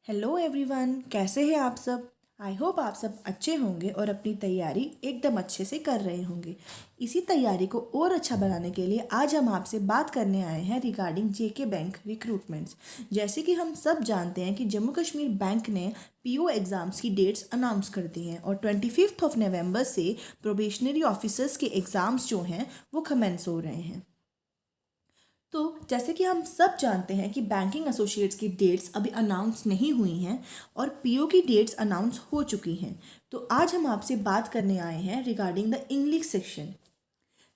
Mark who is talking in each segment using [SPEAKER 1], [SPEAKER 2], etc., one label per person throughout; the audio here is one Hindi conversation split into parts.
[SPEAKER 1] हेलो एवरीवन, कैसे हैं आप सब। आई होप आप सब अच्छे होंगे और अपनी तैयारी एकदम अच्छे से कर रहे होंगे। इसी तैयारी को और अच्छा बनाने के लिए आज हम आपसे बात करने आए हैं रिगार्डिंग जेके बैंक रिक्रूटमेंट्स। जैसे कि हम सब जानते हैं कि जम्मू कश्मीर बैंक ने पीओ एग्ज़ाम्स की डेट्स अनाउंस कर दी हैं और 25 नवंबर से प्रोबेशनरी ऑफिसर्स के एग्ज़ाम्स जो हैं वो कमेंस हो रहे हैं। तो जैसे कि हम सब जानते हैं कि बैंकिंग एसोसिएट्स की डेट्स अभी अनाउंस नहीं हुई हैं और पीओ की डेट्स अनाउंस हो चुकी हैं। तो आज हम आपसे बात करने आए हैं रिगार्डिंग द इंग्लिश सेक्शन।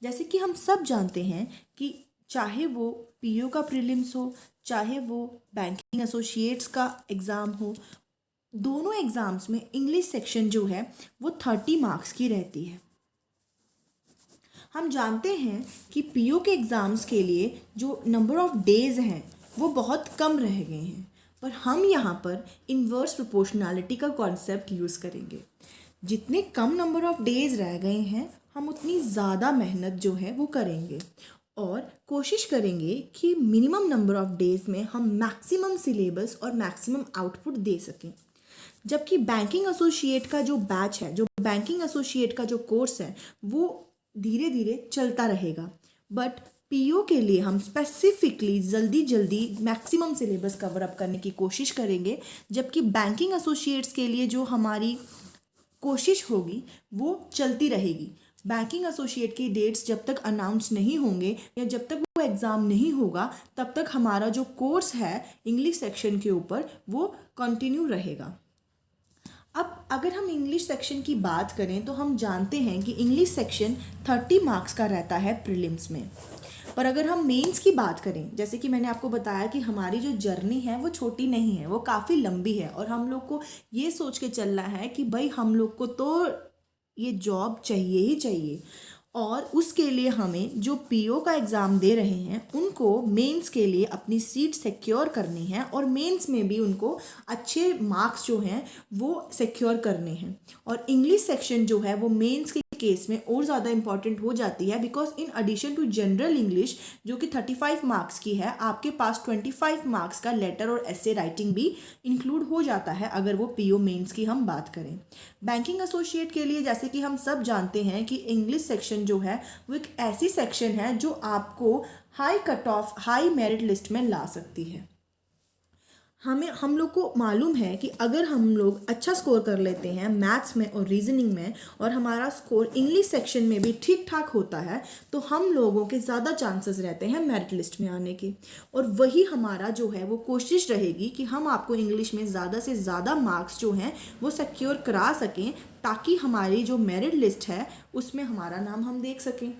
[SPEAKER 1] जैसे कि हम सब जानते हैं कि चाहे वो पीओ का प्रीलिम्स हो, चाहे वो बैंकिंग एसोसिएट्स का एग्ज़ाम हो, दोनों एग्ज़ाम्स में इंग्लिश सेक्शन जो है वो 30 मार्क्स की रहती है। हम जानते हैं कि पीओ के एग्ज़ाम्स के लिए जो नंबर ऑफ़ डेज़ हैं वो बहुत कम रह गए हैं, पर हम यहाँ पर इन्वर्स प्रोपोर्शनैलिटी का कॉन्सेप्ट यूज़ करेंगे। जितने कम नंबर ऑफ़ डेज़ रह गए हैं हम उतनी ज़्यादा मेहनत जो है वो करेंगे और कोशिश करेंगे कि मिनिमम नंबर ऑफ़ डेज़ में हम मैक्सिमम सिलेबस और मैक्सिमम आउटपुट दे सकें। जबकि बैंकिंग एसोसिएट का जो बैच है, जो बैंकिंग एसोसिएट का जो कोर्स है वो धीरे धीरे चलता रहेगा, बट पीओ के लिए हम स्पेसिफिकली जल्दी जल्दी मैक्सिमम सिलेबस कवर अप करने की कोशिश करेंगे। जबकि बैंकिंग एसोसिएट्स के लिए जो हमारी कोशिश होगी वो चलती रहेगी। बैंकिंग एसोसिएट की डेट्स जब तक अनाउंस नहीं होंगे या जब तक वो एग्ज़ाम नहीं होगा तब तक हमारा जो कोर्स है इंग्लिश सेक्शन के ऊपर वो कंटिन्यू रहेगा। अब अगर हम इंग्लिश सेक्शन की बात करें तो हम जानते हैं कि इंग्लिश सेक्शन 30 मार्क्स का रहता है प्रीलिम्स में। पर अगर हम मेंस की बात करें, जैसे कि मैंने आपको बताया कि हमारी जो जर्नी है वो छोटी नहीं है, वो काफ़ी लंबी है और हम लोग को ये सोच के चलना है कि भाई हम लोग को तो ये जॉब चाहिए ही चाहिए। और उसके लिए हमें जो पीओ का एग्ज़ाम दे रहे हैं उनको मेंस के लिए अपनी सीट सिक्योर करनी है और मेंस में भी उनको अच्छे मार्क्स जो हैं वो सिक्योर करने हैं। और इंग्लिश सेक्शन जो है वो मेंस के केस में और ज़्यादा इंपॉर्टेंट हो जाती है, because in addition to general English जो कि 35 मार्क्स की है, आपके पास 25 मार्क्स का लेटर और एसे राइटिंग भी इंक्लूड हो जाता है अगर वो पीओ मेंस की हम बात करें। बैंकिंग एसोसिएट के लिए जैसे कि हम सब जानते हैं कि इंग्लिश सेक्शन जो है वो एक ऐसी सेक्शन है जो आपको high cut off, high merit list में ला सकती है। हम लोग को मालूम है कि अगर हम लोग अच्छा स्कोर कर लेते हैं मैथ्स में और रीजनिंग में और हमारा स्कोर इंग्लिश सेक्शन में भी ठीक ठाक होता है तो हम लोगों के ज़्यादा चांसेस रहते हैं मेरिट लिस्ट में आने के। और वही हमारा जो है वो कोशिश रहेगी कि हम आपको इंग्लिश में ज़्यादा से ज़्यादा मार्क्स जो हैं वो सिक्योर करा सकें ताकि हमारी जो मेरिट लिस्ट है उसमें हमारा नाम हम देख सकें।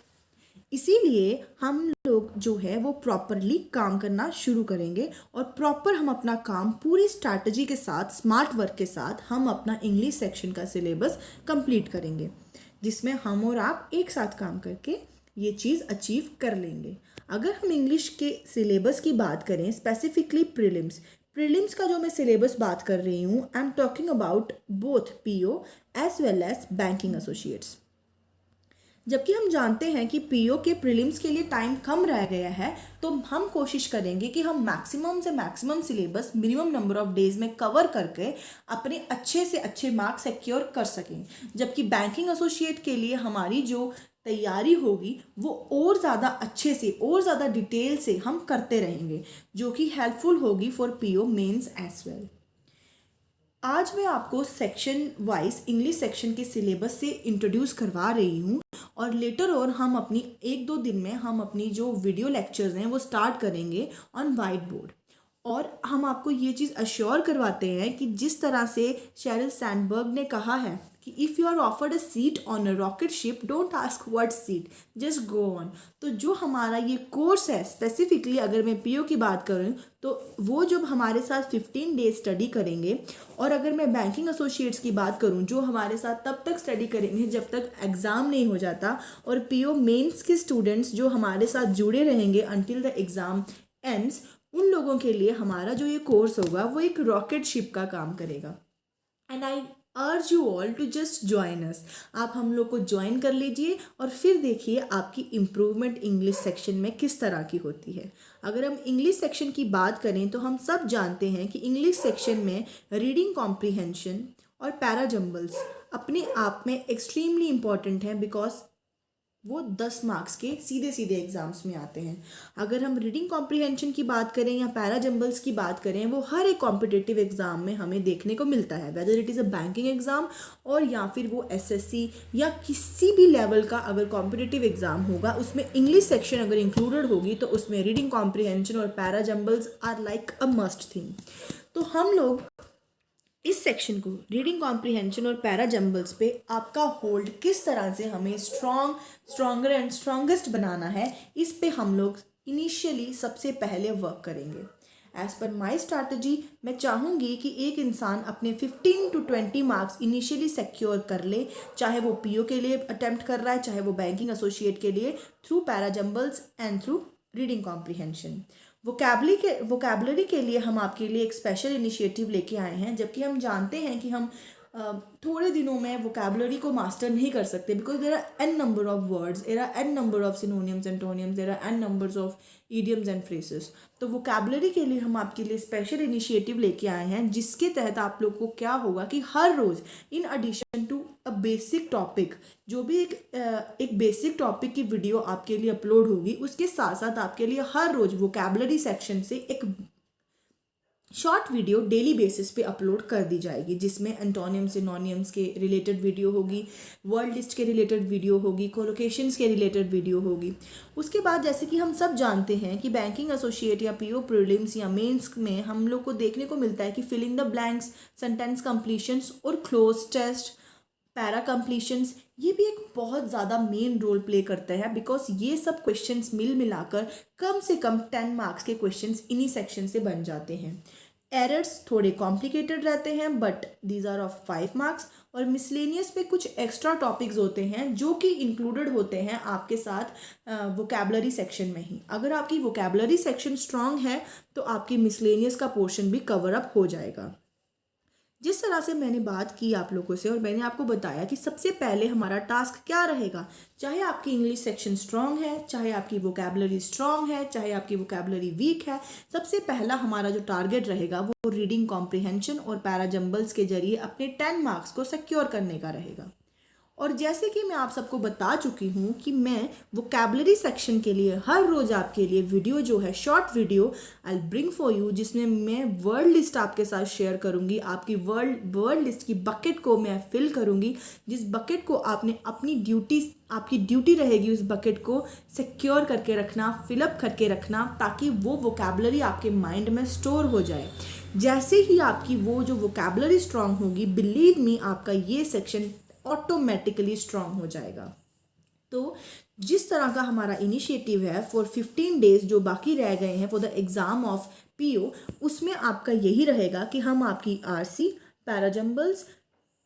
[SPEAKER 1] इसीलिए हम लोग जो है वो प्रॉपरली काम करना शुरू करेंगे और प्रॉपर हम अपना काम पूरी स्ट्रैटेजी के साथ, स्मार्ट वर्क के साथ हम अपना इंग्लिश सेक्शन का सिलेबस कंप्लीट करेंगे, जिसमें हम और आप एक साथ काम करके ये चीज़ अचीव कर लेंगे। अगर हम इंग्लिश के सिलेबस की बात करें, स्पेसिफिकली प्रीलिम्स का जो मैं सिलेबस बात कर रही हूँ, I am talking about both PO as well as banking associates. जबकि हम जानते हैं कि पीओ के प्रीलिम्स के लिए टाइम कम रह गया है, तो हम कोशिश करेंगे कि हम मैक्सिमम से maximum syllabus minimum number of days में कवर करके अपने अच्छे से अच्छे मार्क्स सिक्योर कर सकें। जबकि बैंकिंग एसोसिएट के लिए हमारी जो तैयारी होगी वो और ज़्यादा अच्छे से और ज़्यादा डिटेल से हम करते रहेंगे, जो कि हेल्पफुल होगी for PO mains as well. आज मैं आपको सेक्शन वाइज इंग्लिश सेक्शन के सिलेबस से इंट्रोड्यूस करवा रही हूँ और लेटर और हम अपनी 1-2 दिन में हम अपनी जो वीडियो लेक्चर्स हैं वो स्टार्ट करेंगे ऑन वाइट बोर्ड। और हम आपको ये चीज़ अश्योर करवाते हैं कि जिस तरह से शेरिल सैंडबर्ग ने कहा है कि if you are offered a seat on a rocket ship don't ask what seat, just go on. तो जो हमारा ये कोर्स है, स्पेसिफिकली अगर मैं पीओ की बात करूँ तो वो जब हमारे साथ 15 डेज स्टडी करेंगे, और अगर मैं बैंकिंग एसोसिएट्स की बात करूँ जो हमारे साथ तब तक स्टडी करेंगे जब तक एग्ज़ाम नहीं हो जाता, और पीओ मेंस के स्टूडेंट्स जो हमारे साथ जुड़े रहेंगे अनटिल द एग्ज़ाम एंड्स, उन लोगों के लिए हमारा जो ये कोर्स होगा वो एक रॉकेट शिप का काम करेगा। And I urge you all to just join us. आप हम लोग को ज्वाइन कर लीजिए और फिर देखिए आपकी इम्प्रूवमेंट इंग्लिश सेक्शन में किस तरह की होती है। अगर हम इंग्लिश सेक्शन की बात करें तो हम सब जानते हैं कि इंग्लिश सेक्शन में रीडिंग कॉम्प्रीहेंशन और पैराजम्बल्स अपने आप में एक्सट्रीमली इम्पॉर्टेंट हैं, बिकॉज वो 10 मार्क्स के सीधे सीधे एग्जाम्स में आते हैं। अगर हम रीडिंग कॉम्प्रीहेंशन की बात करें या पैराजम्बल्स की बात करें, वो हर एक कॉम्पिटिटिव एग्जाम में हमें देखने को मिलता है, whether it is a banking exam और या फिर वो एसएससी या किसी भी लेवल का अगर कॉम्पिटिटिव एग्जाम होगा, उसमें इंग्लिश सेक्शन अगर इंक्लूडेड होगी तो उसमें रीडिंग कॉम्प्रीहेंशन और parajumbles are like a must thing. तो हम लोग इस सेक्शन को रीडिंग कॉम्प्रीहेंशन और पैराजम्बल्स पे आपका होल्ड किस तरह से हमें स्ट्रॉन्गर एंड स्ट्रॉन्गेस्ट बनाना है, इस पे हम लोग इनिशियली सबसे पहले वर्क करेंगे। एज पर माई स्ट्रैटेजी मैं चाहूँगी कि एक इंसान अपने 15 to 20 मार्क्स इनिशियली सिक्योर कर ले, चाहे वो पीओ के लिए अटेम्प्ट कर रहा है, चाहे वो बैंकिंग एसोसिएट के लिए, through parajumbles and through reading comprehension. Vocabulary के लिए हम आपके लिए एक स्पेशल इनिशिएटिव लेके आए हैं, जबकि हम जानते हैं कि हम थोड़े दिनों में वोकैबलरी को मास्टर नहीं कर सकते, because there are n number of words, there are n number of synonyms, antonyms, there are n numbers of idioms and phrases. तो वोकैबलरी के लिए हम आपके लिए स्पेशल इनिशिएटिव लेके आए हैं, जिसके तहत आप लोग को क्या होगा कि हर रोज़ in addition to a basic topic, जो भी एक बेसिक टॉपिक की वीडियो आपके लिए अपलोड होगी, उसके साथ साथ आपके लिए हर रोज़ वोकैबलरी सेक्शन से एक शॉर्ट वीडियो डेली बेसिस पे अपलोड कर दी जाएगी, जिसमें एंटोनियम सिनोनियम्स के रिलेटेड वीडियो होगी, वर्ड लिस्ट के रिलेटेड वीडियो होगी, कोलोकेशंस के रिलेटेड वीडियो होगी। उसके बाद जैसे कि हम सब जानते हैं कि बैंकिंग एसोसिएट या पीओ प्रीलिम्स या मेंस में हम लोग को देखने को मिलता है कि फिलिंग द ब्लैंक्स, सेंटेंस कंप्लीशंस और क्लोज टेस्ट, पैरा कंप्लीशंस, ये भी एक बहुत ज़्यादा मेन रोल प्ले करता है, बिकॉज ये सब क्वेश्चंस मिलाकर कम से कम 10 मार्क्स के क्वेश्चंस इन्हीं सेक्शन से बन जाते हैं। एरर्स थोड़े कॉम्प्लिकेटेड रहते हैं, but these are of 5 marks. और मिसलेनियस पे कुछ एक्स्ट्रा टॉपिक्स होते हैं जो कि इंक्लूडेड होते हैं आपके साथ वोकैबलरी सेक्शन में ही। अगर आपकी वोकैबलरी सेक्शन स्ट्रांग है तो आपकी मिसलेनियस का पोर्शन भी कवर अप हो जाएगा। जिस तरह से मैंने बात की आप लोगों से और मैंने आपको बताया कि सबसे पहले हमारा टास्क क्या रहेगा, चाहे आपकी इंग्लिश सेक्शन स्ट्रांग है, चाहे आपकी वोकैबलरी स्ट्रांग है, चाहे आपकी वोकैबलरी वीक है, सबसे पहला हमारा जो टारगेट रहेगा वो रीडिंग कॉम्प्रीहेंशन और पैराजम्बल्स के जरिए अपने 10 मार्क्स को सिक्योर करने का रहेगा। और जैसे कि मैं आप सबको बता चुकी हूँ कि मैं वोकैबलरी सेक्शन के लिए हर रोज़ आपके लिए वीडियो जो है, short video I bring for you, जिसमें मैं वर्ड लिस्ट आपके साथ शेयर करूँगी। आपकी वर्ड लिस्ट की बकेट को मैं फिल करूँगी, जिस बकेट को आपने आपकी ड्यूटी रहेगी उस बकेट को सिक्योर करके रखना, फिलअप करके रखना, ताकि वो वोकैबलरी आपके माइंड में स्टोर हो जाए। जैसे ही आपकी वो जो वोकैबलरी स्ट्रांग होगी, बिलीव मी, आपका ये सेक्शन ऑटोमेटिकली स्ट्रांग हो जाएगा। तो जिस तरह का हमारा इनिशिएटिव है फॉर 15 डेज जो बाकी रह गए हैं for the exam of PO, उसमें आपका यही रहेगा कि हम आपकी आरसी, पैराजम्बल्स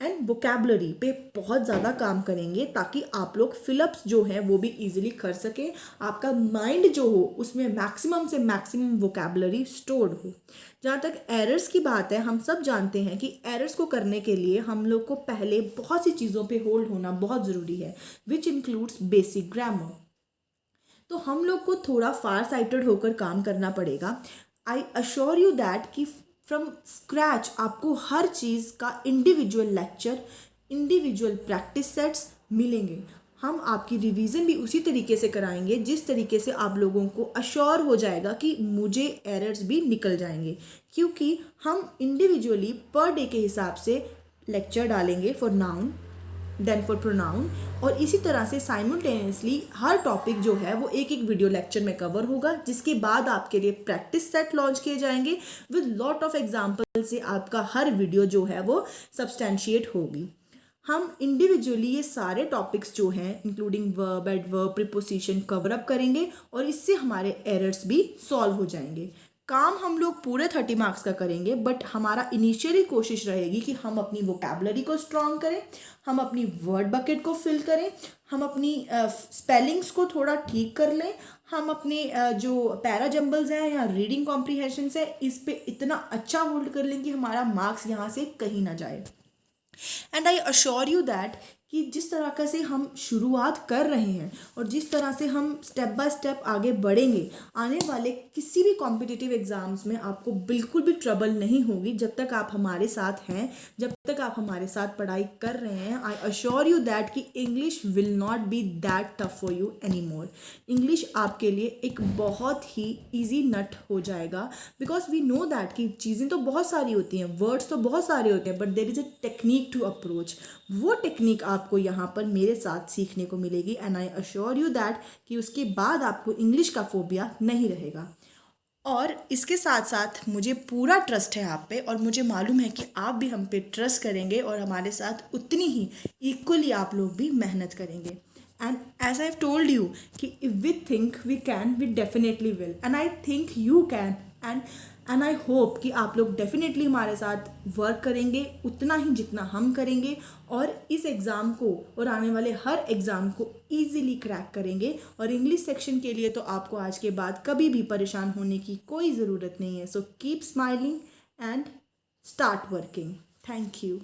[SPEAKER 1] एंड वोकैबलरी पे बहुत ज़्यादा काम करेंगे, ताकि आप लोग फिलअप्स जो हैं वो भी इजीली कर सकें, आपका माइंड जो हो उसमें मैक्सिमम से मैक्सिमम वोकैबलरी स्टोर्ड हो। जहाँ तक एरर्स की बात है, हम सब जानते हैं कि एरर्स को करने के लिए हम लोग को पहले बहुत सी चीज़ों पे होल्ड होना बहुत ज़रूरी है, विच इंक्लूड्स बेसिक ग्रामर। तो हम लोग को थोड़ा फार साइटेड होकर काम करना पड़ेगा। आई अश्योर यू दैट कि फ्रॉम स्क्रैच आपको हर चीज़ का individual lecture, individual practice sets मिलेंगे। हम आपकी रिवीजन भी उसी तरीके से कराएंगे जिस तरीके से आप लोगों को अश्योर हो जाएगा कि मुझे एरर्स भी निकल जाएंगे, क्योंकि हम इंडिविजुअली पर डे के हिसाब से लेक्चर डालेंगे for noun, then for pronoun, और इसी तरह से साइमल्टेनियसली हर टॉपिक जो है वो एक एक वीडियो लेक्चर में कवर होगा, जिसके बाद आपके लिए प्रैक्टिस सेट लॉन्च किए जाएंगे विद लॉट ऑफ एग्जाम्पल से आपका हर वीडियो जो है वो सब्सटैंशिएट होगी। हम इंडिविजुअली ये सारे टॉपिक्स जो हैं including verb, adverb, preposition cover up करेंगे और इससे हमारे एरर्स भी सॉल्व हो जाएंगे। काम हम लोग पूरे 30 मार्क्स का करेंगे, बट हमारा इनिशियली कोशिश रहेगी कि हम अपनी वोकैबलरी को स्ट्रॉन्ग करें, हम अपनी वर्ड बकेट को फिल करें, हम अपनी स्पेलिंग्स को थोड़ा ठीक कर लें, हम अपने जो पैराजम्बल्स हैं या रीडिंग कॉम्प्रीहेंशन है इस पे इतना अच्छा होल्ड कर लें कि हमारा मार्क्स यहाँ से कहीं ना जाए। And I assure you that कि जिस तरह से हम शुरुआत कर रहे हैं और जिस तरह से हम स्टेप बाय स्टेप आगे बढ़ेंगे, आने वाले किसी भी कॉम्पिटिटिव एग्ज़ाम्स में आपको बिल्कुल भी ट्रबल नहीं होगी जब तक आप हमारे साथ हैं, जब तक आप हमारे साथ पढ़ाई कर रहे हैं। आई अश्योर यू दैट कि English will not be that tough for you any more. English आपके लिए एक बहुत ही ईजी नट हो जाएगा, बिकॉज वी नो दैट कि चीज़ें तो बहुत सारी होती हैं, वर्ड्स तो बहुत सारे होते हैं, but there is a technique to approach. वो टेक्निक आपको यहाँ पर मेरे साथ सीखने को मिलेगी and I assure you that कि उसके बाद आपको इंग्लिश का फोबिया नहीं रहेगा। और इसके साथ साथ मुझे पूरा ट्रस्ट है आप पे, और मुझे मालूम है कि आप भी हम पे ट्रस्ट करेंगे और हमारे साथ उतनी ही इक्वली आप लोग भी मेहनत करेंगे। And as I have told you कि if we think we can, we definitely will, and I think you can, and I hope कि आप लोग डेफिनेटली हमारे साथ वर्क करेंगे उतना ही जितना हम करेंगे, और इस एग्ज़ाम को और आने वाले हर एग्ज़ाम को ईजिली क्रैक करेंगे। और इंग्लिश सेक्शन के लिए तो आपको आज के बाद कभी भी परेशान होने की कोई ज़रूरत नहीं है। So keep smiling and start working. Thank you.